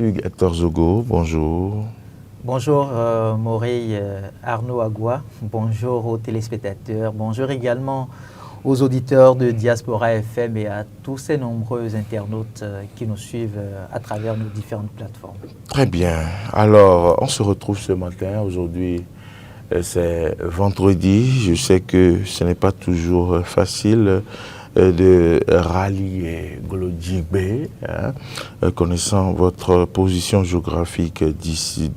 Hugues Hector Zogo, bonjour. Bonjour Morey Arnaud Agua, bonjour aux téléspectateurs, bonjour également aux auditeurs de Diaspora FM et à tous ces nombreux internautes qui nous suivent à travers nos différentes plateformes. Très bien, alors on se retrouve ce matin, aujourd'hui c'est vendredi, je sais que ce n'est pas toujours facile de rallier Glodjigbe, connaissant votre position géographique d'ici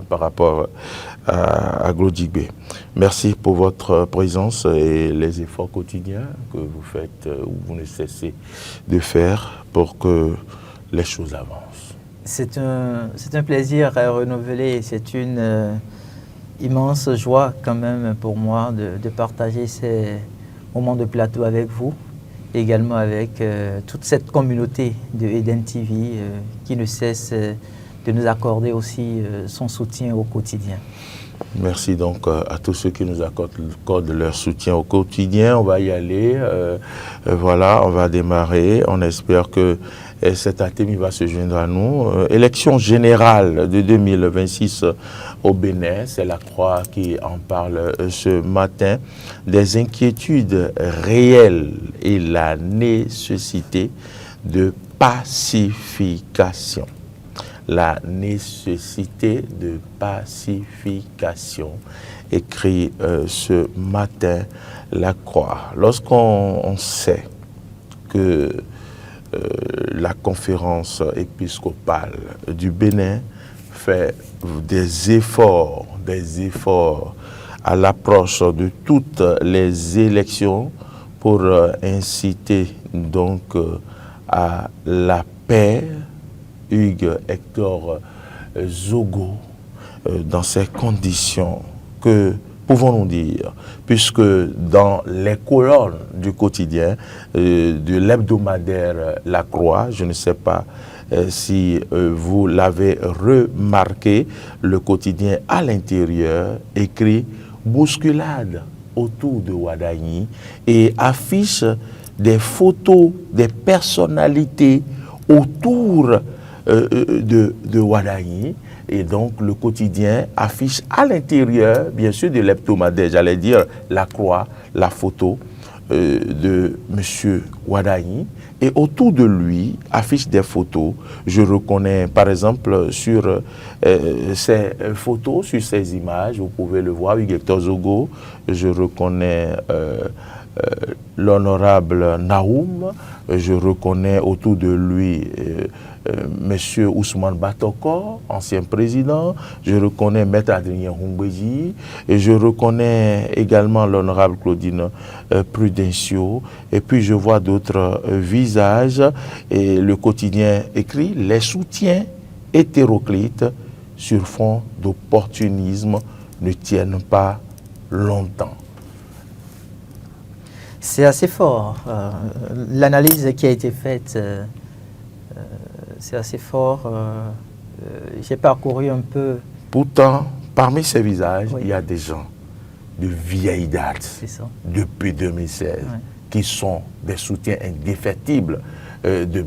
par rapport à Glodjigbe. Merci pour votre présence et les efforts quotidiens que vous faites ou vous ne cessez de faire pour que les choses avancent. C'est un plaisir renouvelé, c'est une immense joie quand même pour moi de partager ces moment de plateau avec vous, également avec toute cette communauté de Eden TV qui ne cesse de nous accorder aussi son soutien au quotidien. Merci donc à tous ceux qui nous accordent leur soutien au quotidien. On va y aller, voilà, on va démarrer. On espère que cet Artémis va se joindre à nous. Élection générale de 2026 au Bénin, c'est la Croix qui en parle ce matin. Des inquiétudes réelles et la nécessité de pacification. La nécessité de pacification, écrit ce matin la Croix. Lorsqu'on sait que la conférence épiscopale du Bénin fait des efforts à l'approche de toutes les élections pour inciter donc à la paix, Hugues Hector Zogo, dans ces conditions, que pouvons-nous dire, puisque dans les colonnes du quotidien, de l'hebdomadaire La Croix, je ne sais pas si vous l'avez remarqué, le quotidien à l'intérieur écrit « Bousculade autour de Ouadagni » et affiche des photos des personnalités autour de Ouadagni. Et donc le quotidien affiche à l'intérieur, bien sûr, de l'hebdomadaire, j'allais dire La Croix, la photo de M. Ouadagni. Et autour de lui affiche des photos. Je reconnais, par exemple, sur ces photos, sur ces images, vous pouvez le voir, Hugues Hector Zogo, je reconnais l'honorable Naoum, je reconnais autour de lui Monsieur Ousmane Batoko, ancien président, je reconnais Maître Adrien Humbéji, et je reconnais également l'honorable Claudine Prudencio, et puis je vois d'autres visages, et le quotidien écrit « Les soutiens hétéroclites sur fond d'opportunisme ne tiennent pas longtemps ». C'est assez fort. L'analyse qui a été faite, c'est assez fort. J'ai parcouru un peu. Pourtant, parmi ces visages, oui, il y a des gens de vieille date, depuis 2016, oui, qui sont des soutiens indéfectibles du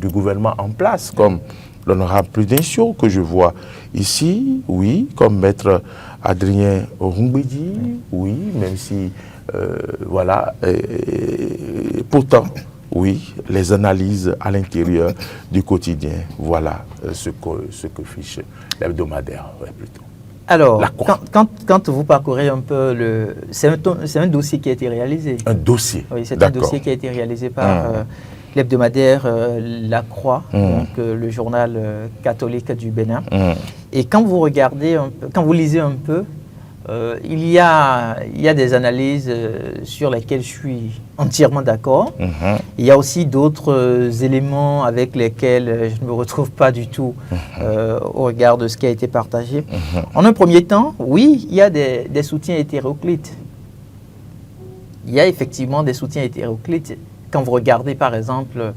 gouvernement en place, comme l'honorable Prudencio, que je vois ici, oui, comme Maître Adrien Humbéji, oui, même si, voilà, pourtant, oui, les analyses à l'intérieur du quotidien, voilà ce que fiche l'hebdomadaire, ouais, plutôt. Alors, quand vous parcourez un peu c'est un dossier qui a été réalisé. Un dossier. Oui, c'est un dossier qui a été réalisé par l'hebdomadaire La Croix, donc le journal catholique du Bénin. Et quand vous regardez, quand vous lisez un peu, il y a des analyses sur lesquelles je suis entièrement d'accord. Il y a aussi d'autres éléments avec lesquels je ne me retrouve pas du tout au regard de ce qui a été partagé. En un premier temps, oui, il y a des soutiens hétéroclites. Il y a effectivement des soutiens hétéroclites. Quand vous regardez par exemple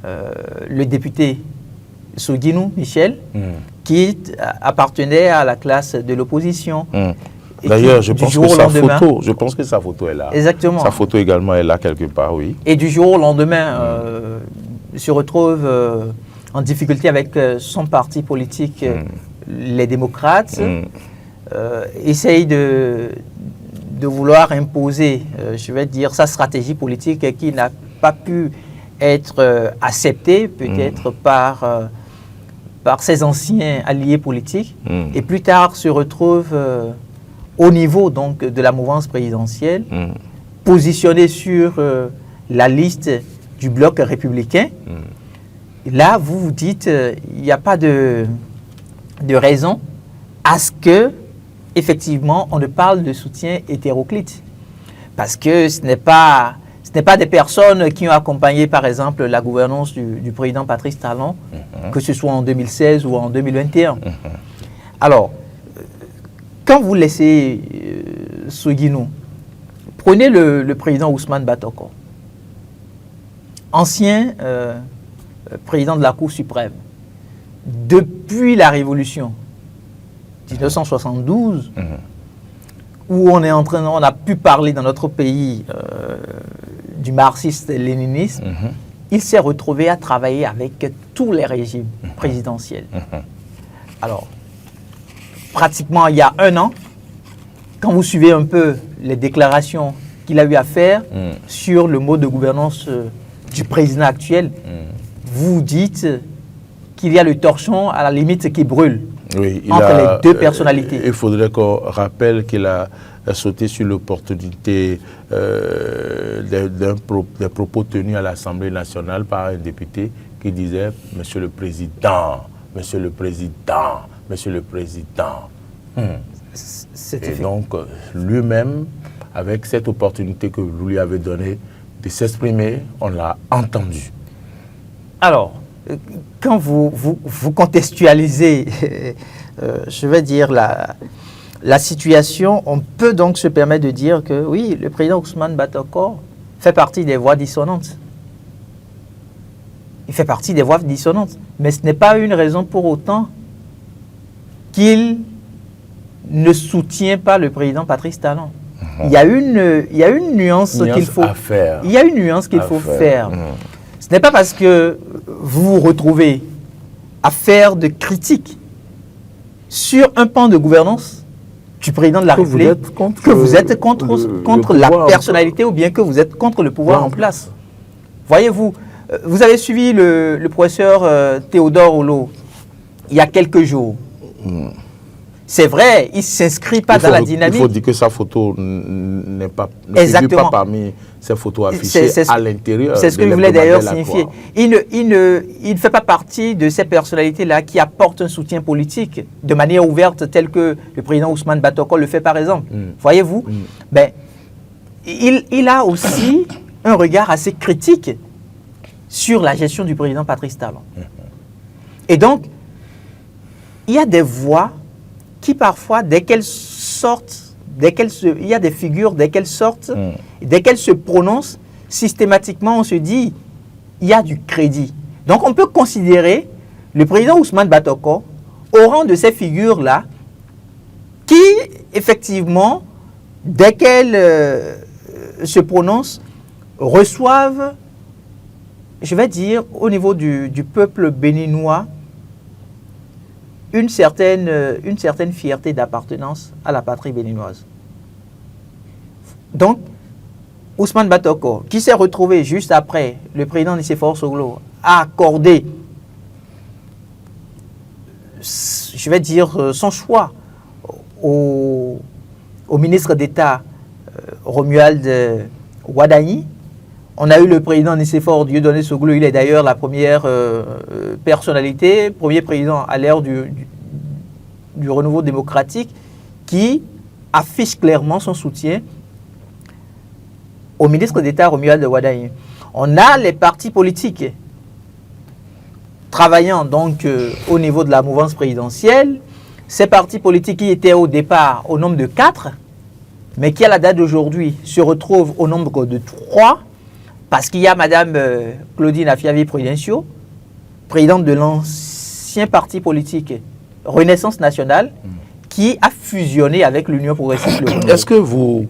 le député Souguinou Michel, qui appartenait à la classe de l'opposition. D'ailleurs, je pense que sa photo est là. Exactement. Sa photo également est là quelque part, oui. Et du jour au lendemain, se retrouve en difficulté avec son parti politique, les démocrates, essaye de vouloir imposer, je vais dire, sa stratégie politique qui n'a pas pu être acceptée peut-être par ses anciens alliés politiques, et plus tard se retrouve au niveau donc, de la mouvance présidentielle, positionné sur la liste du bloc républicain. Et là, vous vous dites, il n'y a pas de raison à ce que, effectivement, on ne parle de soutien hétéroclite. Parce que ce n'est pas des personnes qui ont accompagné, par exemple, la gouvernance du président Patrice Talon, que ce soit en 2016 ou en 2021. Alors, quand vous laissez Soguinou, prenez le président Ousmane Batoko, ancien président de la Cour suprême. Depuis la Révolution 1972, où on a pu parler dans notre pays du marxiste-léninisme, il s'est retrouvé à travailler avec tous les régimes présidentiels. Alors, pratiquement il y a un an, quand vous suivez un peu les déclarations qu'il a eu à faire sur le mode de gouvernance du président actuel, vous dites qu'il y a le torchon à la limite qui brûle entre les deux personnalités. Il faudrait qu'on rappelle qu'il a sauté sur l'opportunité des propos tenus à l'Assemblée nationale par un député qui disait « Monsieur le Président, Monsieur le Président, Monsieur le Président ». Et donc, lui-même, avec cette opportunité que vous lui avez donnée de s'exprimer, on l'a entendu. Alors, quand vous contextualisez, je vais dire, la situation, on peut donc se permettre de dire que, oui, le président Ousmane Batoko fait partie des voix dissonantes. Il fait partie des voix dissonantes. Mais ce n'est pas une raison pour autant qu'il ne soutient pas le président Patrice Talon. Il y a une nuance qu'il faut faire. Il y a une nuance qu'il faut faire. Ce n'est pas parce que vous vous retrouvez à faire de critiques sur un pan de gouvernance du président de la République que vous êtes contre la personnalité ou bien que vous êtes contre le pouvoir en place. Voyez-vous, vous avez suivi le professeur Théodore Olo il y a quelques jours. C'est vrai, il ne s'inscrit pas dans la dynamique. Il faut dire que sa photo ne figure pas parmi ces photos affichées à l'intérieur. C'est ce que je voulais d'ailleurs signifier. Il ne fait pas partie de ces personnalités-là qui apportent un soutien politique de manière ouverte, tel que le président Ousmane Batoko le fait par exemple. Voyez-vous, ben, il a aussi un regard assez critique sur la gestion du président Patrice Talon. Et donc, il y a des voix qui parfois, dès qu'elles sortent, il y a des figures, dès qu'elles sortent, dès qu'elles se prononcent, systématiquement on se dit, il y a du crédit. Donc on peut considérer le président Ousmane Batoko au rang de ces figures-là qui, effectivement, dès qu'elles se prononcent, reçoivent, je vais dire, au niveau du peuple béninois, une certaine fierté d'appartenance à la patrie béninoise. Donc, Ousmane Batoko, qui s'est retrouvé juste après le président Nicéphore Soglo, a accordé, je vais dire, son choix au ministre d'État Romuald Wadani. On a eu le président Nicéphore Dieudonné Soglo, il est d'ailleurs la première personnalité, premier président à l'ère du renouveau démocratique qui affiche clairement son soutien au ministre d'État Romuald Wadani. On a les partis politiques travaillant donc au niveau de la mouvance présidentielle, ces partis politiques qui étaient au départ au nombre de 4, mais qui à la date d'aujourd'hui se retrouvent au nombre de 3, parce qu'il y a Mme Claudine Afiavi-Prudencio, présidente de l'ancien parti politique Renaissance nationale, qui a fusionné avec l'Union progressiste. Est-ce que vous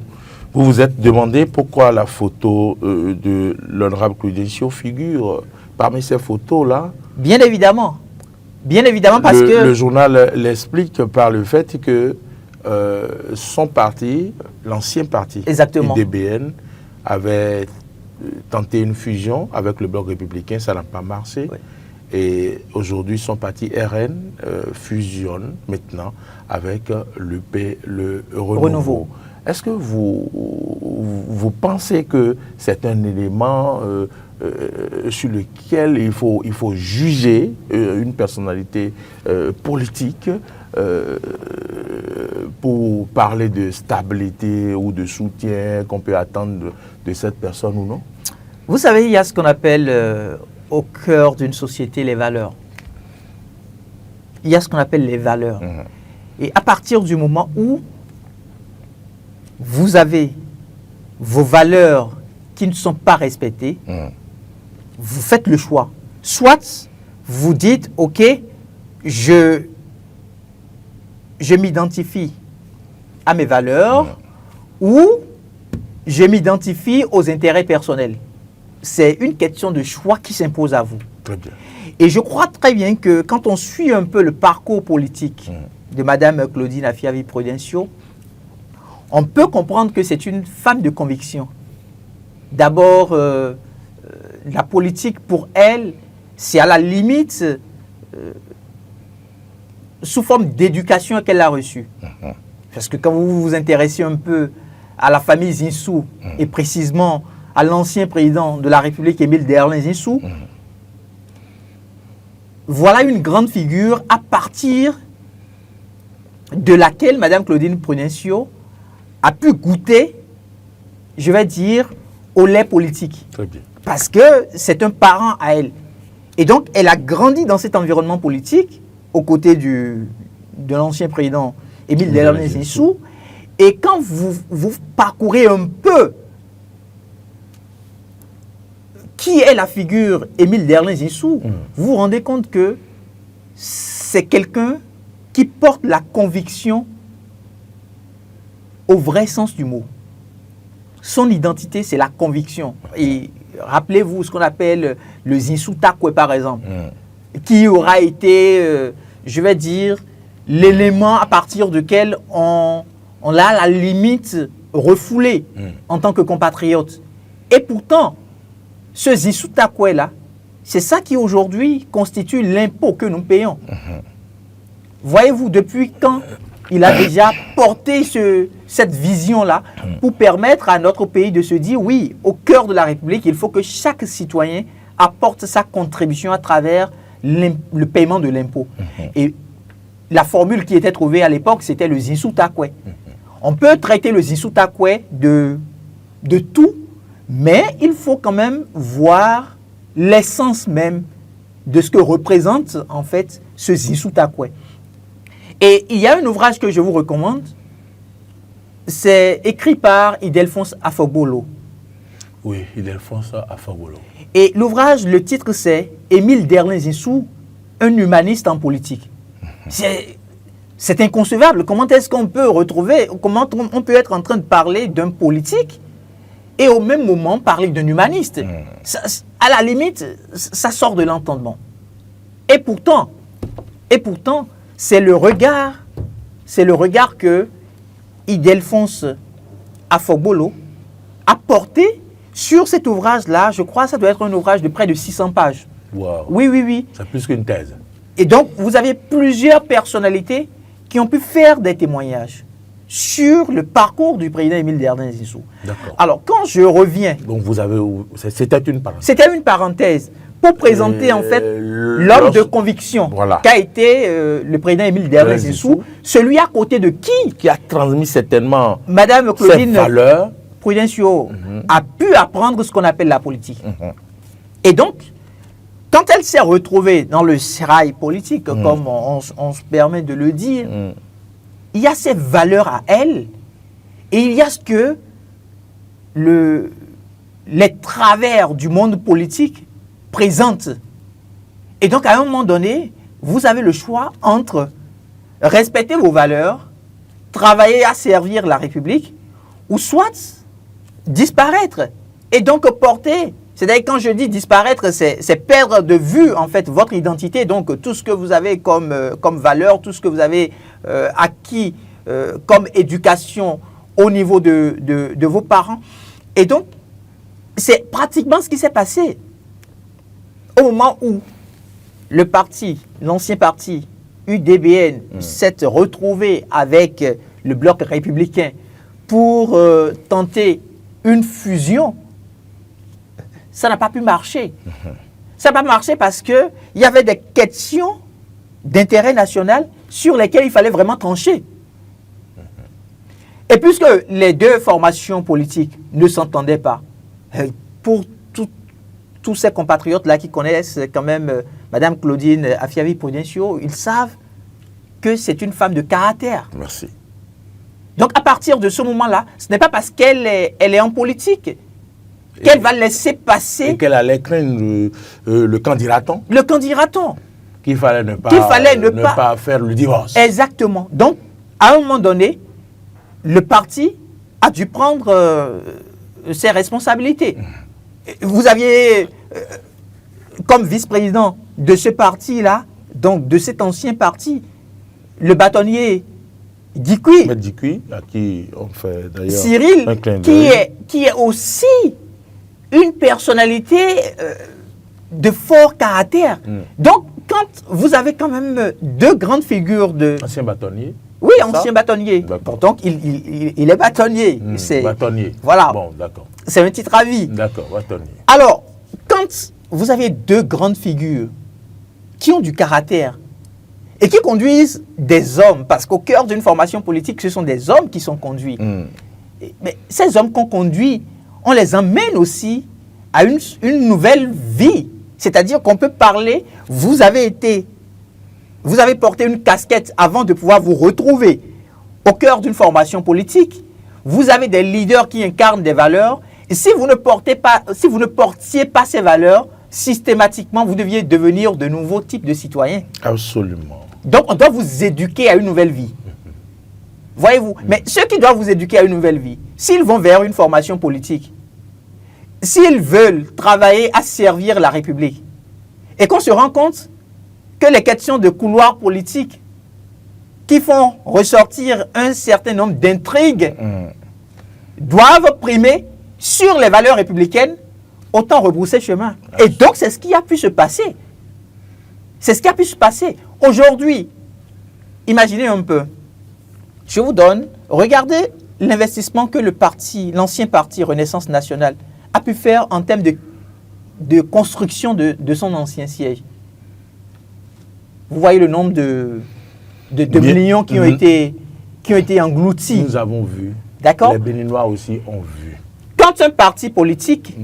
vous êtes demandé pourquoi la photo de l'honorable Prudencio figure parmi ces photos-là Bien évidemment. Bien évidemment parce que... Le journal l'explique par le fait que son parti, l'ancien parti, Exactement. IDBN, avait tenté une fusion avec le Bloc républicain, ça n'a pas marché. Oui. Et aujourd'hui, son parti RN fusionne maintenant avec le Renouveau. Est-ce que vous pensez que c'est un élément sur lequel il faut juger une personnalité politique pour parler de stabilité ou de soutien qu'on peut attendre de cette personne ou non? Vous savez, il y a ce qu'on appelle au cœur d'une société les valeurs. Il y a ce qu'on appelle les valeurs. Et à partir du moment où vous avez vos valeurs qui ne sont pas respectées, vous faites le choix. Soit vous dites, OK, je m'identifie à mes valeurs, ou je m'identifie aux intérêts personnels. C'est une question de choix qui s'impose à vous. Très bien. Et je crois très bien que quand on suit un peu le parcours politique de Mme Claudine Afiavi-Prudencio, on peut comprendre que c'est une femme de conviction. D'abord, la politique pour elle, c'est à la limite sous forme d'éducation qu'elle a reçue. Parce que quand vous vous intéressez un peu à la famille Zinsou, et précisément à l'ancien président de la République, Émile Derlin Zinsou, voilà une grande figure à partir de laquelle Mme Claudine Prudencio a pu goûter, je vais dire, au lait politique. Très bien. Parce que c'est un parent à elle. Et donc, elle a grandi dans cet environnement politique, aux côtés de l'ancien président Émile Derlin Zinsou. Et quand vous parcourez un peu qui est la figure Émile Derlin Zinsou, vous vous rendez compte que c'est quelqu'un qui porte la conviction au vrai sens du mot. Son identité, c'est la conviction. Et rappelez-vous ce qu'on appelle le Zinsou Takwe, par exemple, qui aura été, je vais dire, l'élément à partir duquel on l'a à la limite refoulé en tant que compatriote. Et pourtant, ce Zinsou Takwe-là, c'est ça qui aujourd'hui constitue l'impôt que nous payons. Voyez-vous, depuis quand il a déjà porté cette vision-là pour permettre à notre pays de se dire, oui, au cœur de la République, il faut que chaque citoyen apporte sa contribution à travers le paiement de l'impôt. Et la formule qui était trouvée à l'époque, c'était le Zinsou Takwe. On peut traiter le Zinsou Takwe de tout, mais il faut quand même voir l'essence même de ce que représente en fait ce Zinsou Takwe. Et il y a un ouvrage que je vous recommande, c'est écrit par Ildefonse Afogbolo. Oui, Ildefonse Afogbolo. Et l'ouvrage, le titre c'est Émile Derlin Zinsou, un humaniste en politique. C'est inconcevable. Comment est-ce qu'on peut retrouver, comment on peut être en train de parler d'un politique et au même moment parler d'un humaniste? À la limite, ça sort de l'entendement. Et pourtant, c'est le regard que Ildefonse Afogbolo a porté sur cet ouvrage-là. Je crois que ça doit être un ouvrage de près de 600 pages. Wow. Oui. C'est plus qu'une thèse. Et donc, vous avez plusieurs personnalités qui ont pu faire des témoignages sur le parcours du président Émile Derlin Zinsou. D'accord. Alors, quand je reviens... Donc, c'était une parenthèse. C'était une parenthèse pour présenter en fait l'homme de conviction qu'a été le président Émile Derlin Zinsou, celui à côté de qui a transmis certainement Madame Claudine Prudencio a pu apprendre ce qu'on appelle la politique. Et donc, quand elle s'est retrouvée dans le sérail politique, comme on se permet de le dire, il y a ces valeurs à elle et il y a ce que les travers du monde politique présentent. Et donc, à un moment donné, vous avez le choix entre respecter vos valeurs, travailler à servir la République, ou soit disparaître et donc porter C'est-à-dire, quand je dis disparaître, c'est perdre de vue, en fait, votre identité. Donc, tout ce que vous avez comme valeur, tout ce que vous avez acquis comme éducation au niveau de vos parents. Et donc, c'est pratiquement ce qui s'est passé au moment où le parti, l'ancien parti UDBN, s'est retrouvé avec le bloc républicain pour tenter une fusion. Ça n'a pas pu marcher. Ça n'a pas marché parce qu'il y avait des questions d'intérêt national sur lesquelles il fallait vraiment trancher. Et puisque les deux formations politiques ne s'entendaient pas, pour tous ces compatriotes-là qui connaissent quand même Mme Claudine Afiavi-Prudencio, ils savent que c'est une femme de caractère. Merci. Donc à partir de ce moment-là, ce n'est pas parce qu'elle est en politique qu'elle va laisser passer... Et qu'elle allait craindre le candidaton. Le candidaton. Qu'il fallait ne pas faire le divorce. Exactement. Donc, à un moment donné, le parti a dû prendre ses responsabilités. Vous aviez, comme vice-président de ce parti-là, donc de cet ancien parti, le bâtonnier Dikui. M. Dikui, à qui on fait d'ailleurs Cyril, un clin d'œil. qui est aussi une personnalité de fort caractère. Donc, quand vous avez quand même deux grandes figures de... Ancien bâtonnier. Oui, ancien bâtonnier. Donc, il est bâtonnier. C'est bâtonnier. Voilà. Bon, d'accord. C'est un titre à vie. D'accord, bâtonnier. Alors, quand vous avez deux grandes figures qui ont du caractère et qui conduisent des hommes, parce qu'au cœur d'une formation politique, ce sont des hommes qui sont conduits. Mais ces hommes qu'on conduit, on les emmène aussi à une nouvelle vie. C'est-à-dire qu'on peut parler, vous avez porté une casquette avant de pouvoir vous retrouver au cœur d'une formation politique. Vous avez des leaders qui incarnent des valeurs. Et si vous ne portiez pas ces valeurs, systématiquement, vous deviez devenir de nouveaux types de citoyens. Absolument. Donc, on doit vous éduquer à une nouvelle vie. Voyez-vous? Mais ceux qui doivent vous éduquer à une nouvelle vie, s'ils vont vers une formation politique, s'ils veulent travailler à servir la République, et qu'on se rend compte que les questions de couloir politique qui font ressortir un certain nombre d'intrigues doivent primer sur les valeurs républicaines, autant rebrousser chemin. Et donc, c'est ce qui a pu se passer. C'est ce qui a pu se passer. Aujourd'hui, imaginez un peu. Je vous donne, regardez l'investissement que l'ancien parti Renaissance Nationale a pu faire en termes de construction de son ancien siège. Vous voyez le nombre de millions qui ont été engloutis. Nous avons vu. D'accord? Les Béninois aussi ont vu. Quand un parti politique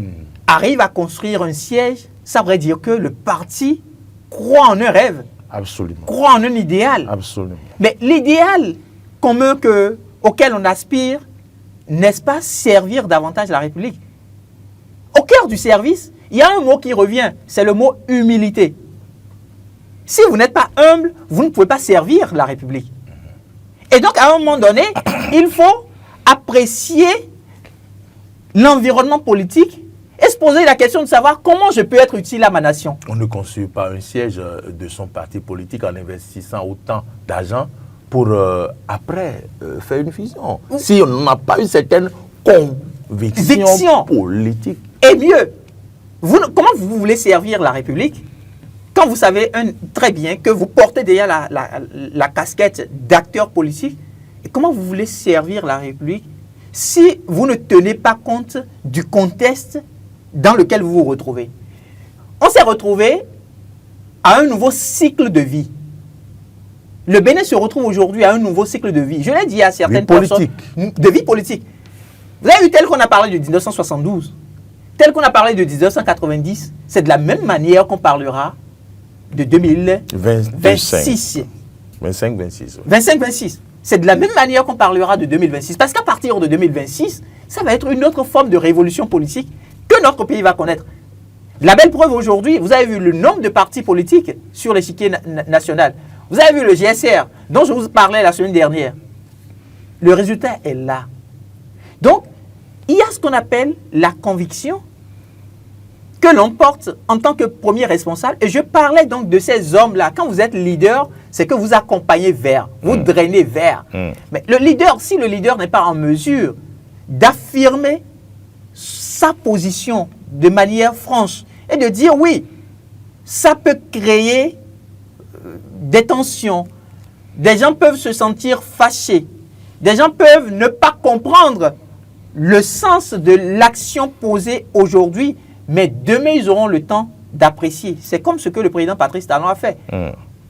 arrive à construire un siège, ça veut dire que le parti croit en un rêve. Absolument. Croit en un idéal. Absolument. Mais l'idéal auquel on aspire, n'est-ce pas servir davantage la République? Au cœur du service, il y a un mot qui revient, c'est le mot humilité. Si vous n'êtes pas humble, vous ne pouvez pas servir la République. Et donc, à un moment donné, il faut apprécier l'environnement politique et se poser la question de savoir comment je peux être utile à ma nation. On ne construit pas un siège de son parti politique en investissant autant d'argent pour après faire une fusion. Si on n'a pas une certaine conviction politique. Et mieux, comment vous voulez servir la République quand vous savez très bien que vous portez déjà la casquette d'acteur politique? Et comment vous voulez servir la République si vous ne tenez pas compte du contexte dans lequel vous vous retrouvez? On s'est retrouvé à un nouveau cycle de vie. Le Bénin se retrouve aujourd'hui à un nouveau cycle de vie. Je l'ai dit à certaines personnes. De vie politique. Vous avez vu tel qu'on a parlé de 1972, tel qu'on a parlé de 1990, c'est de la même manière qu'on parlera de 2026. 25-26. 25-26. C'est de la même manière qu'on parlera de 2026. Parce qu'à partir de 2026, ça va être une autre forme de révolution politique que notre pays va connaître. La belle preuve aujourd'hui, vous avez vu le nombre de partis politiques sur l'échiquier national. Vous avez vu le GSR dont je vous parlais la semaine dernière. Le résultat est là. Donc, il y a ce qu'on appelle la conviction que l'on porte en tant que premier responsable. Et je parlais donc de ces hommes-là. Quand vous êtes leader, c'est que vous accompagnez vers, vous drainez vers. Mais le leader, si le leader n'est pas en mesure d'affirmer sa position de manière franche et de dire oui, ça peut créer des tensions, des gens peuvent se sentir fâchés, des gens peuvent ne pas comprendre le sens de l'action posée aujourd'hui, mais demain ils auront le temps d'apprécier. C'est comme ce que le président Patrice Talon a fait.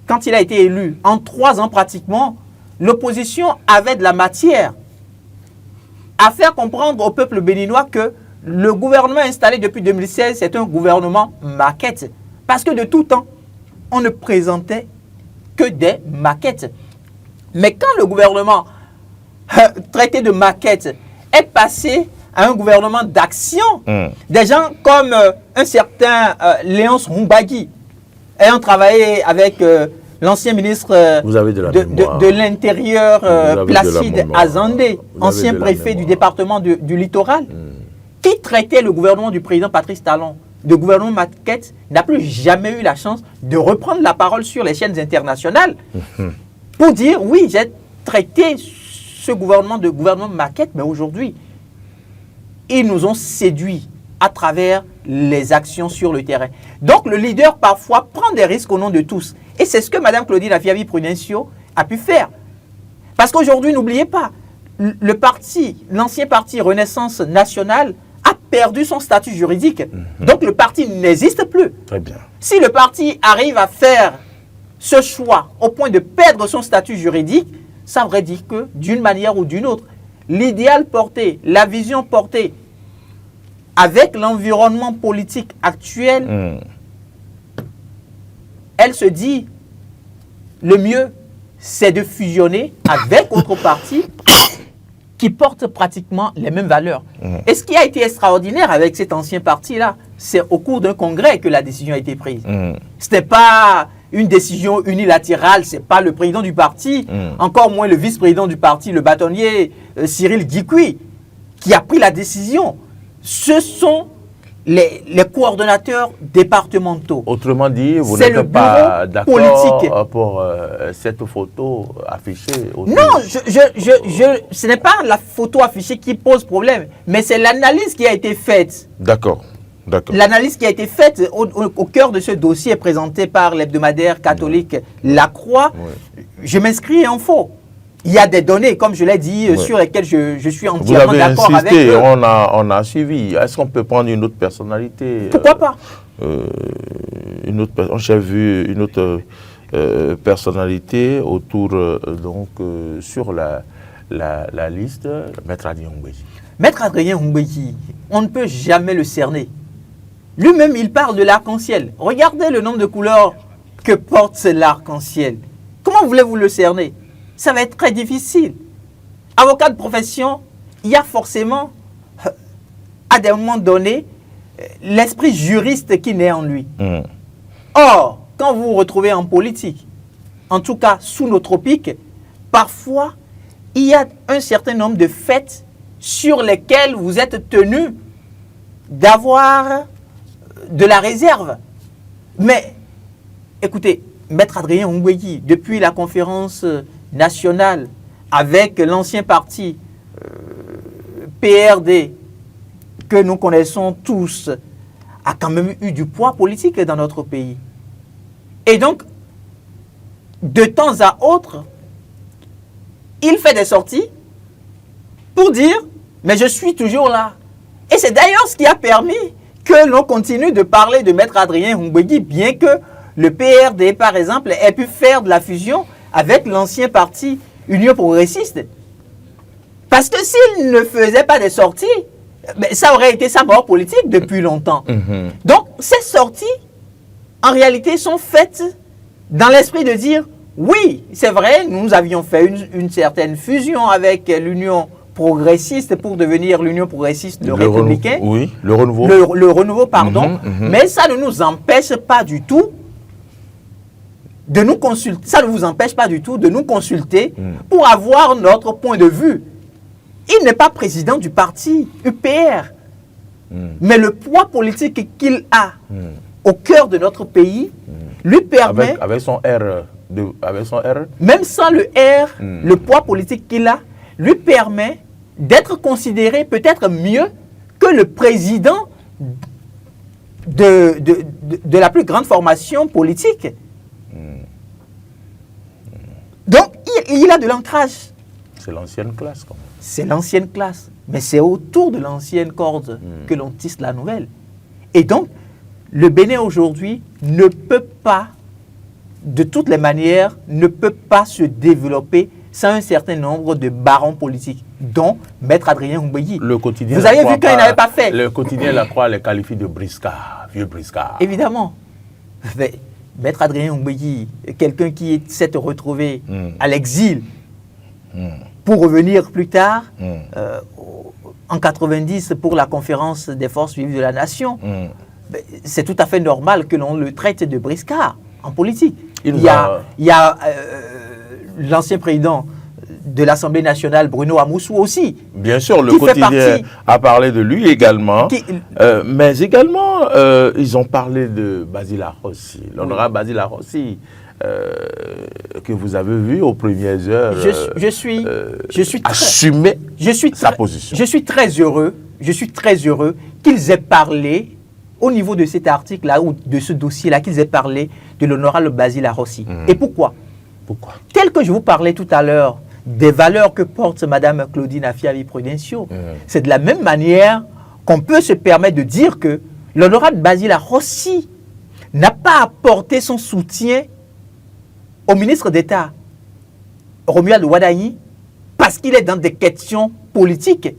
Quand il a été élu, en 3 ans pratiquement, l'opposition avait de la matière à faire comprendre au peuple béninois que le gouvernement installé depuis 2016, c'est un gouvernement maquette. Parce que de tout temps, on ne présentait que des maquettes. Mais quand le gouvernement traité de maquette est passé à un gouvernement d'action, des gens comme un certain Léonce Rumbagui, ayant travaillé avec l'ancien ministre de l'Intérieur, Placide Azandé, ancien préfet du département du littoral, qui traitait le gouvernement du président Patrice Talon de gouvernement maquette, n'a plus jamais eu la chance de reprendre la parole sur les chaînes internationales pour dire oui, j'ai traité ce gouvernement de gouvernement maquette, mais aujourd'hui, ils nous ont séduits à travers les actions sur le terrain. Donc le leader parfois prend des risques au nom de tous. Et c'est ce que Mme Claudine Afiavi-Prudencio a pu faire. Parce qu'aujourd'hui, n'oubliez pas, l'ancien parti Renaissance nationale a perdu son statut juridique. Donc le parti n'existe plus. Très bien. Si le parti arrive à faire ce choix au point de perdre son statut juridique, ça voudrait dire que d'une manière ou d'une autre, l'idéal porté, la vision portée avec l'environnement politique actuel, elle se dit le mieux, c'est de fusionner avec autres partis qui portent pratiquement les mêmes valeurs. Et ce qui a été extraordinaire avec cet ancien parti-là, c'est au cours d'un congrès que la décision a été prise. Ce n'est pas une décision unilatérale, ce n'est pas le président du parti, encore moins le vice-président du parti, le bâtonnier Cyril Guicui, qui a pris la décision. Ce sont les coordonnateurs départementaux. Autrement dit, vous n'êtes pas d'accord pour cette photo affichée aussi. Non, ce n'est pas la photo affichée qui pose problème, mais c'est l'analyse qui a été faite. D'accord. L'analyse qui a été faite au cœur de ce dossier présenté par l'hebdomadaire catholique La Croix, je m'inscris en faux. Il y a des données, comme je l'ai dit, sur lesquelles je suis entièrement d'accord avec eux. Vous avez insisté, on a suivi. Est-ce qu'on peut prendre une autre personnalité? Pourquoi pas? J'ai vu une autre personnalité autour, sur la liste, Maître Adrien Humbeki. Maître Adrien Humbeki, on ne peut jamais le cerner. Lui-même, il parle de l'arc-en-ciel. Regardez le nombre de couleurs que porte l'arc-en-ciel. Comment voulez-vous le cerner? Ça va être très difficile. Avocat de profession, il y a forcément, à des moments donnés, l'esprit juriste qui naît en lui. Or, quand vous vous retrouvez en politique, en tout cas sous nos tropiques, parfois, il y a un certain nombre de faits sur lesquels vous êtes tenu d'avoir de la réserve. Mais, écoutez, Maître Adrien Humbeki, depuis la conférence nationale avec l'ancien parti PRD que nous connaissons tous, a quand même eu du poids politique dans notre pays. Et donc, de temps à autre, il fait des sorties pour dire « mais je suis toujours là ». Et c'est d'ailleurs ce qui a permis que l'on continue de parler de Maître Adrien Humbeki, bien que le PRD, par exemple, ait pu faire de la fusion avec l'ancien parti Union progressiste. Parce que s'il ne faisait pas des sorties, ça aurait été sa mort politique depuis longtemps. Donc, ces sorties, en réalité, sont faites dans l'esprit de dire, oui, c'est vrai, nous avions fait une certaine fusion avec l'Union progressiste pour devenir l'Union progressiste de Républicains. Oui, le renouveau. Le renouveau, pardon. Mais ça ne nous empêche pas du tout de nous consulter. Ça ne vous empêche pas du tout de nous consulter pour avoir notre point de vue. Il n'est pas président du parti UPR. mais le poids politique qu'il a au cœur de notre pays lui permet, avec son R, même sans le R, le poids politique qu'il a lui permet d'être considéré peut-être mieux que le président de la plus grande formation politique. Donc, il a de l'ancrage. C'est l'ancienne classe. Quand même. C'est l'ancienne classe. Mais c'est autour de l'ancienne corde que l'on tisse la nouvelle. Et donc, le Bénin aujourd'hui ne peut pas, de toutes les manières, ne peut pas se développer sans un certain nombre de barons politiques, dont Maître Adrien Umbéyi. Le quotidien. Vous avez vu quand il n'avait pas fait. Le quotidien La Croix les qualifie de briscards, vieux briscards. Évidemment. Mais Maître Adrien Umbéyi, quelqu'un qui s'est retrouvé à l'exil pour revenir plus tard, en 90, pour la conférence des forces vives de la nation, c'est tout à fait normal que l'on le traite de briscard en politique. Il y a l'ancien président de l'Assemblée nationale, Bruno Amoussou aussi. Bien sûr, le quotidien a parlé de lui également. Mais également, ils ont parlé de Basile Arrossi, l'honorable Basile Arrossi, que vous avez vu aux premières heures assumer sa position. Je suis très heureux qu'ils aient parlé, au niveau de cet article-là, ou de ce dossier-là, qu'ils aient parlé de l'honorable Basile Arrossi. Et pourquoi? Tel que je vous parlais tout à l'heure, des valeurs que porte Mme Claudine Afiavi-Prudencio, c'est de la même manière qu'on peut se permettre de dire que l'honorable Basile Arrossi n'a pas apporté son soutien au ministre d'État, Romuald Wadayi, parce qu'il est dans des questions politiques.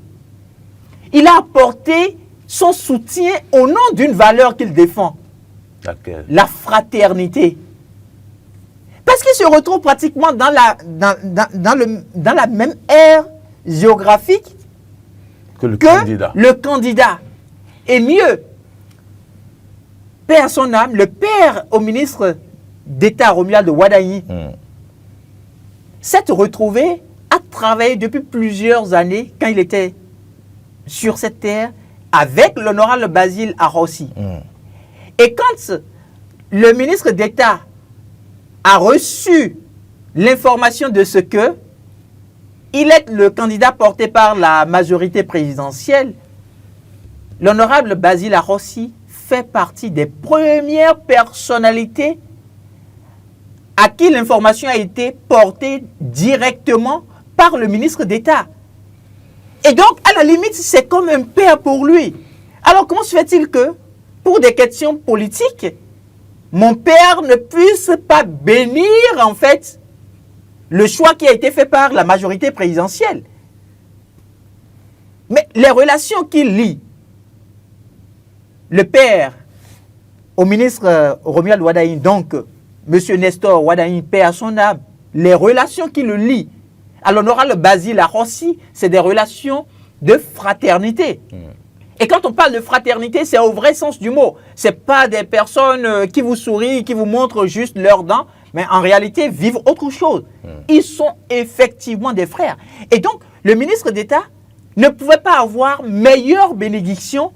Il a apporté son soutien au nom d'une valeur qu'il défend. Laquelle? La fraternité. Parce qu'il se retrouve pratiquement dans la même ère géographique que le candidat. Et mieux, paix à son âme, le père au ministre d'État Romuald Wadayi s'est retrouvé à travailler depuis plusieurs années, quand il était sur cette terre, avec l'honorable Basile Arrossi. Et quand le ministre d'État a reçu l'information de ce que il est le candidat porté par la majorité présidentielle, l'honorable Basile Arrossi fait partie des premières personnalités à qui l'information a été portée directement par le ministre d'État. Et donc, à la limite, c'est comme un père pour lui. Alors, comment se fait-il que, pour des questions politiques, mon père ne puisse pas bénir, en fait, le choix qui a été fait par la majorité présidentielle? Mais les relations qu'il lie, le père au ministre Romuald Wadayi, donc M. Nestor Wadayi, paix à son âme, les relations qui le lient à l'honorable Basile Arrossi, c'est des relations de fraternité. Et quand on parle de fraternité, c'est au vrai sens du mot. Ce n'est pas des personnes qui vous sourient, qui vous montrent juste leurs dents, mais en réalité vivent autre chose. Ils sont effectivement des frères. Et donc, le ministre d'État ne pouvait pas avoir meilleure bénédiction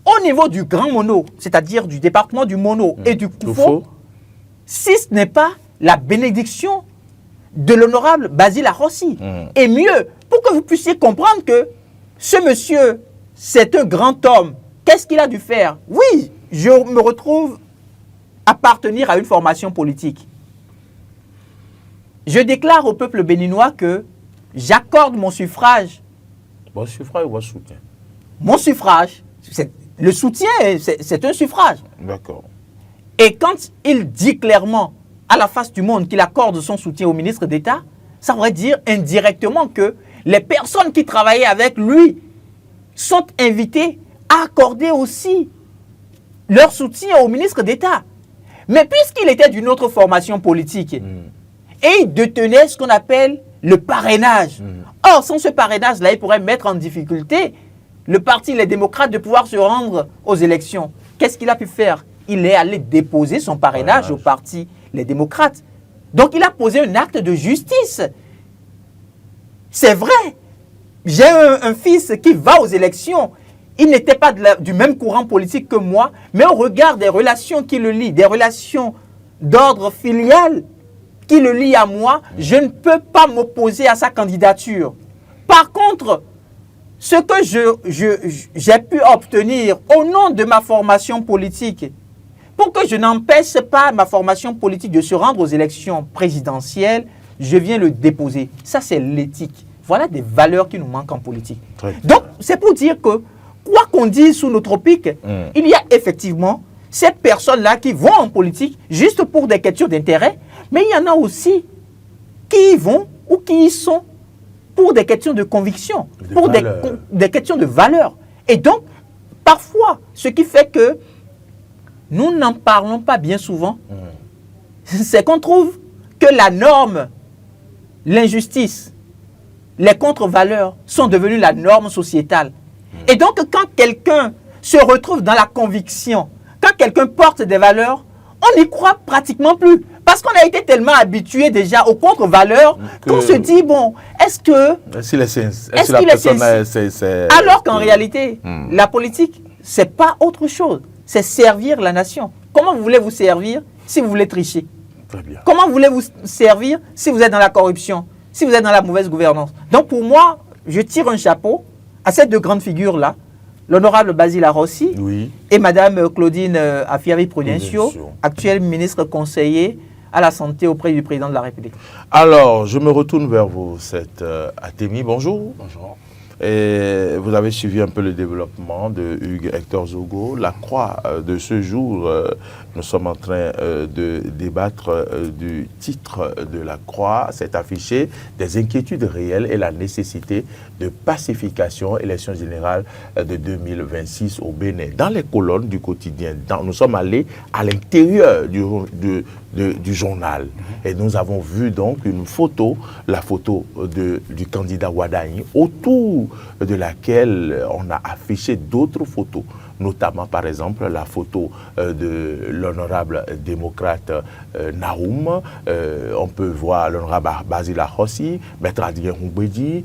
au niveau du Grand Mono, c'est-à-dire du département du Mono et du Koufo, si ce n'est pas la bénédiction de l'honorable Basile Arrossi. Et mieux, pour que vous puissiez comprendre que ce monsieur, c'est un grand homme, qu'est-ce qu'il a dû faire? Oui, je me retrouve appartenir à une formation politique. Je déclare au peuple béninois que j'accorde mon suffrage. Bon suffrage ou bon soutien? Mon suffrage, le soutien, c'est un suffrage. D'accord. Et quand il dit clairement à la face du monde qu'il accorde son soutien au ministre d'État, ça voudrait dire indirectement que les personnes qui travaillaient avec lui sont invitées à accorder aussi leur soutien au ministre d'État. Mais puisqu'il était d'une autre formation politique, et il détenait ce qu'on appelle le parrainage. Or, sans ce parrainage-là, il pourrait mettre en difficulté le parti Les Démocrates de pouvoir se rendre aux élections. Qu'est-ce qu'il a pu faire? Il est allé déposer son parrainage au parti Les Démocrates. Donc, il a posé un acte de justice. C'est vrai. J'ai un fils qui va aux élections. il n'était pas du même courant politique que moi, mais au regard des relations qui le lient, des relations d'ordre filial qui le lient à moi, je ne peux pas m'opposer à sa candidature. Par contre, ce que j'ai pu obtenir au nom de ma formation politique, pour que je n'empêche pas ma formation politique de se rendre aux élections présidentielles, je viens le déposer. Ça, c'est l'éthique. Voilà des valeurs qui nous manquent en politique. Donc, c'est pour dire que, quoi qu'on dise sous nos tropiques, il y a effectivement ces personnes-là qui vont en politique juste pour des questions d'intérêt, mais il y en a aussi qui y vont ou qui y sont pour des questions de conviction, pour des questions de valeur. Et donc, parfois, ce qui fait que nous n'en parlons pas bien souvent, c'est qu'on trouve que la norme, l'injustice, les contre-valeurs sont devenues la norme sociétale. Et donc, quand quelqu'un se retrouve dans la conviction, quand quelqu'un porte des valeurs, on n'y croit pratiquement plus. Parce qu'on a été tellement habitué déjà aux contre-valeurs qu'on se dit, bon, est-ce qu'il est sincère? Alors qu'en réalité, la politique, ce n'est pas autre chose. C'est servir la nation. Comment voulez-vous servir si vous voulez tricher? Très bien. Comment voulez-vous servir si vous êtes dans la corruption, si vous êtes dans la mauvaise gouvernance? Donc pour moi, je tire un chapeau à ces deux grandes figures-là, l'honorable Basile Arrossi et Madame Claudine Afiavi-Prudencio, actuelle ministre conseiller à la santé auprès du président de la République. Alors, je me retourne vers vous, cette Atemi. Bonjour. Bonjour. Et vous avez suivi un peu le développement de Hugues Hector Zogo. La croix de ce jour, nous sommes en train de débattre du titre de la croix. C'est affiché des inquiétudes réelles et la nécessité de pacification, élection générale de 2026 au Bénin. Dans les colonnes du quotidien, nous sommes allés à l'intérieur du journal. Et nous avons vu donc une photo, la photo du candidat Wadagne, autour de laquelle on a affiché d'autres photos, notamment par exemple la photo de l'honorable démocrate Naoum. On peut voir l'honorable Basile Arrossi, Maître Adrien Humbedi,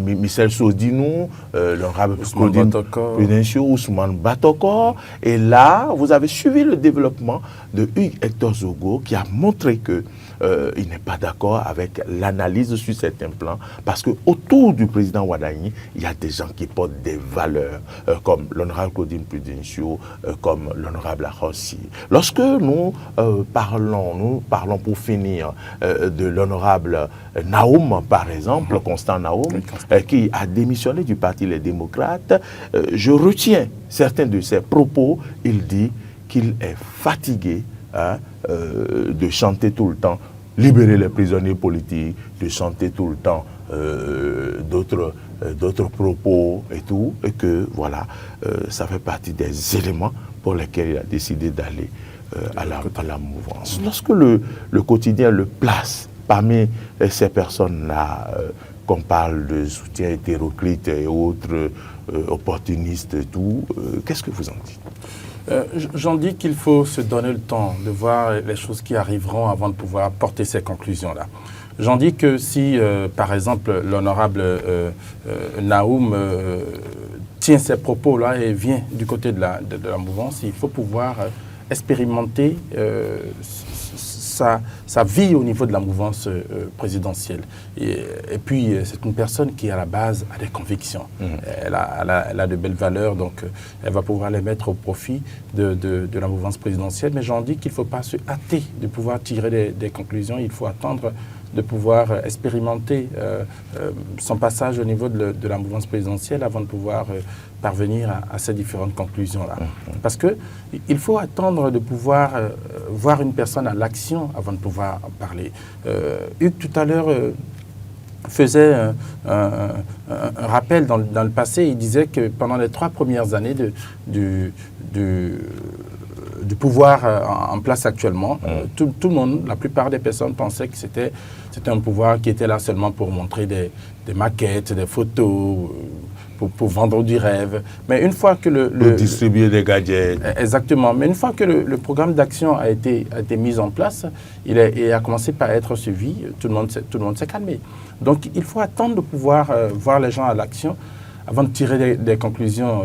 Michel Sodinou, l'honorable Claudine Prudencio, Ousmane Batokor. Et là, vous avez suivi le développement de Hugues Hector Zogo qui a montré que il n'est pas d'accord avec l'analyse sur certains plans, parce que autour du président Wadagne, il y a des gens qui portent des valeurs, comme l'honorable Claudine Prudencio, comme l'honorable Arrossi. Lorsque nous parlons pour finir de l'honorable Naoum, par exemple, Constant Naoum, qui a démissionné du Parti Les Démocrates, je retiens certains de ses propos. Il dit qu'il est fatigué de chanter tout le temps libérer les prisonniers politiques, de chanter tout le temps d'autres propos et tout, et que voilà, ça fait partie des éléments pour lesquels il a décidé d'aller à la mouvance. Lorsque le quotidien le place parmi ces personnes-là, qu'on parle de soutien hétéroclite et autres opportunistes et tout, qu'est-ce que vous en dites? J'en dis qu'il faut se donner le temps de voir les choses qui arriveront avant de pouvoir porter ces conclusions-là. J'en dis que si, par exemple, l'honorable Naoum tient ces propos-là et vient du côté de la mouvance, il faut pouvoir expérimenter sa vie au niveau de la mouvance présidentielle. Et puis, c'est une personne qui, à la base, a des convictions. Elle a de belles valeurs, donc elle va pouvoir les mettre au profit de la mouvance présidentielle. Mais j'en dis qu'il ne faut pas se hâter de pouvoir tirer des conclusions. Il faut attendre de pouvoir expérimenter son passage au niveau de la mouvance présidentielle avant de pouvoir parvenir à ces différentes conclusions-là. Parce qu'il faut attendre de pouvoir voir une personne à l'action avant de pouvoir en parler. Hugues, tout à l'heure, faisait un rappel dans le passé. Il disait que pendant les 3 premières années du pouvoir en place actuellement, tout le monde, la plupart des personnes pensaient que c'était un pouvoir qui était là seulement pour montrer des maquettes, des photos, pour vendre du rêve. Mais une fois que pour distribuer des gadgets. Exactement. Mais une fois que le programme d'action a été mis en place, il a commencé par être suivi, tout le monde s'est calmé. Donc il faut attendre de pouvoir voir les gens à l'action avant de tirer des conclusions.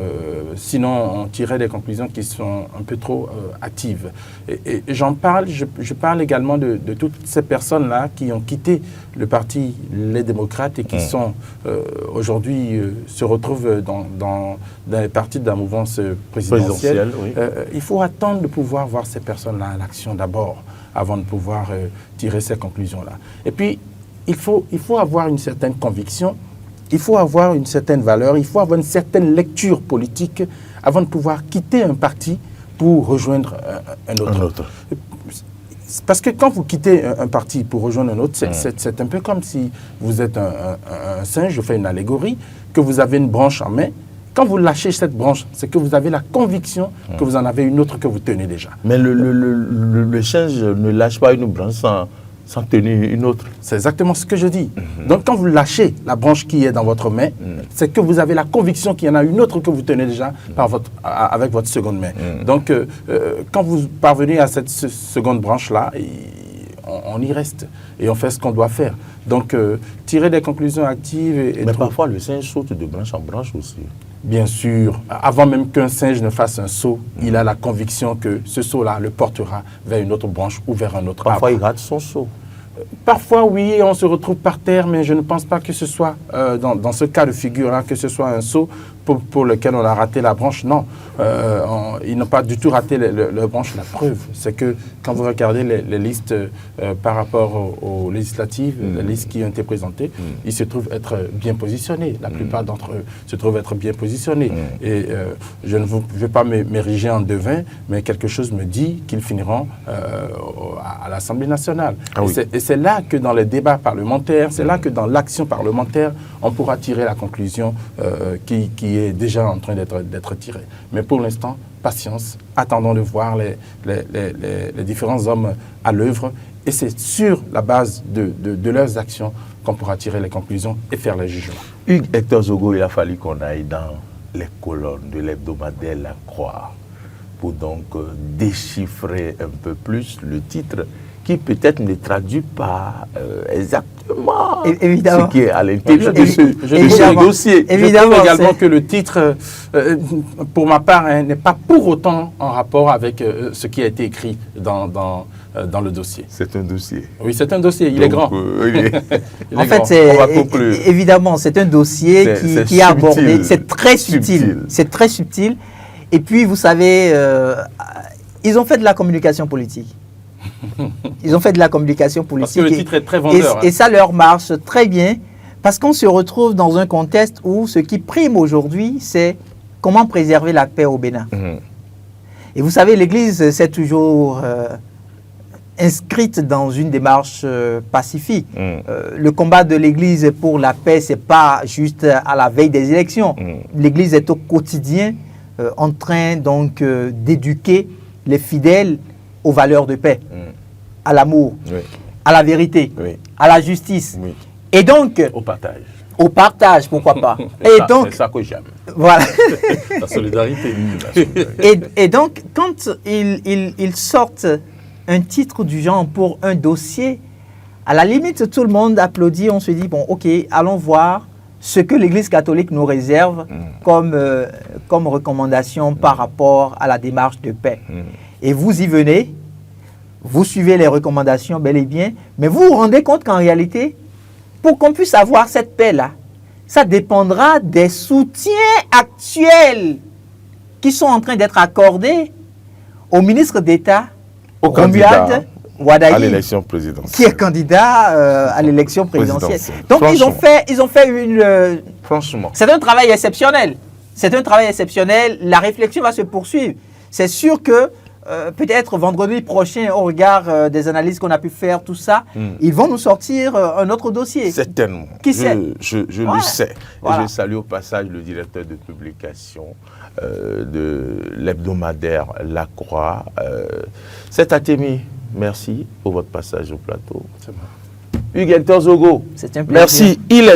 Sinon, on tirait des conclusions qui sont un peu trop hâtives. Et j'en parle, je parle également de toutes ces personnes-là qui ont quitté le parti Les Démocrates et qui sont aujourd'hui se retrouvent dans les partis de la mouvance présidentielle. Oui. Il faut attendre de pouvoir voir ces personnes-là en action d'abord, avant de pouvoir tirer ces conclusions-là. Et puis, il faut avoir une certaine conviction, il faut avoir une certaine valeur, il faut avoir une certaine lecture politique avant de pouvoir quitter un parti pour rejoindre un autre. Parce que quand vous quittez un parti pour rejoindre un autre, c'est un peu comme si vous êtes un singe, je fais une allégorie, que vous avez une branche en main. Quand vous lâchez cette branche, c'est que vous avez la conviction que vous en avez une autre que vous tenez déjà. Mais le singe ne lâche pas une branche sans tenir une autre. C'est exactement ce que je dis. Donc quand vous lâchez la branche qui est dans votre main, c'est que vous avez la conviction qu'il y en a une autre que vous tenez déjà avec votre seconde main. Donc quand vous parvenez à cette seconde branche-là, on y reste et on fait ce qu'on doit faire. Donc tirer des conclusions actives. Mais parfois le singe saute de branche en branche aussi. Bien sûr, avant même qu'un singe ne fasse un saut, il a la conviction que ce saut-là le portera vers une autre branche ou vers un autre arbre. Parfois, il rate son saut. Parfois, oui, on se retrouve par terre, mais je ne pense pas que ce soit, dans ce cas de figure-là, que ce soit un saut pour lequel on a raté la branche. Non, ils n'ont pas du tout raté la branche. La preuve, c'est que quand vous regardez les listes par rapport aux législatives, les listes qui ont été présentées, ils se trouvent être bien positionnés. La plupart d'entre eux se trouvent être bien positionnés. Et je ne vais pas m'ériger en devin, mais quelque chose me dit qu'ils finiront à l'Assemblée nationale. Ah oui. Et c'est là que dans les débats parlementaires, c'est là que dans l'action parlementaire, on pourra tirer la conclusion qui est déjà en train d'être tirée. Mais pour l'instant, patience, attendons de voir les différents hommes à l'œuvre et c'est sur la base de leurs actions qu'on pourra tirer les conclusions et faire les jugements. Hugues Hector Zogo, il a fallu qu'on aille dans les colonnes de l'hebdomadaire La Croix pour donc déchiffrer un peu plus le titre qui peut-être ne traduit pas exactement évidemment ce qui est à l'intérieur de ce dossier. Évidemment, je trouve également que le titre, pour ma part, n'est pas pour autant en rapport avec ce qui a été écrit dans le dossier. C'est un dossier. Oui, c'est un dossier. Il est grand. En fait, évidemment, c'est un dossier qui est abordé. C'est très subtil. C'est très subtil. Et puis, vous savez, ils ont fait de la communication politique. Ils ont fait de la communication politique. Parce que le titre est très vendeur. Et ça leur marche très bien parce qu'on se retrouve dans un contexte où ce qui prime aujourd'hui, c'est comment préserver la paix au Bénin. Et vous savez, l'Église s'est toujours inscrite dans une démarche pacifique. Le combat de l'Église pour la paix, ce n'est pas juste à la veille des élections. L'Église est au quotidien en train donc d'éduquer les fidèles aux valeurs de paix, à l'amour, à la vérité, à la justice. Et donc... Au partage. Au partage, pourquoi pas. Et donc... C'est ça que j'aime. Voilà. La solidarité. Et donc, quand ils sortent un titre du genre pour un dossier, à la limite, tout le monde applaudit, on se dit, bon, ok, allons voir ce que l'Église catholique nous réserve comme recommandation par rapport à la démarche de paix. Et vous y venez, vous suivez les recommandations bel et bien, mais vous vous rendez compte qu'en réalité, pour qu'on puisse avoir cette paix-là, ça dépendra des soutiens actuels qui sont en train d'être accordés au ministre d'État, Romuald Wadaï, à l'élection présidentielle, qui est candidat à l'élection présidentielle. Donc ils ont fait une... Franchement. C'est un travail exceptionnel. C'est un travail exceptionnel. La réflexion va se poursuivre. C'est sûr que peut-être vendredi prochain, au regard des analyses qu'on a pu faire, tout ça, ils vont nous sortir un autre dossier. Certainement. Qui sait? Je le sais. Voilà. Et je salue au passage le directeur de publication de l'hebdomadaire La Croix. C'est Atemi. Merci pour votre passage au plateau. Hugues Hector Zogo. C'est un plaisir. Merci. Il est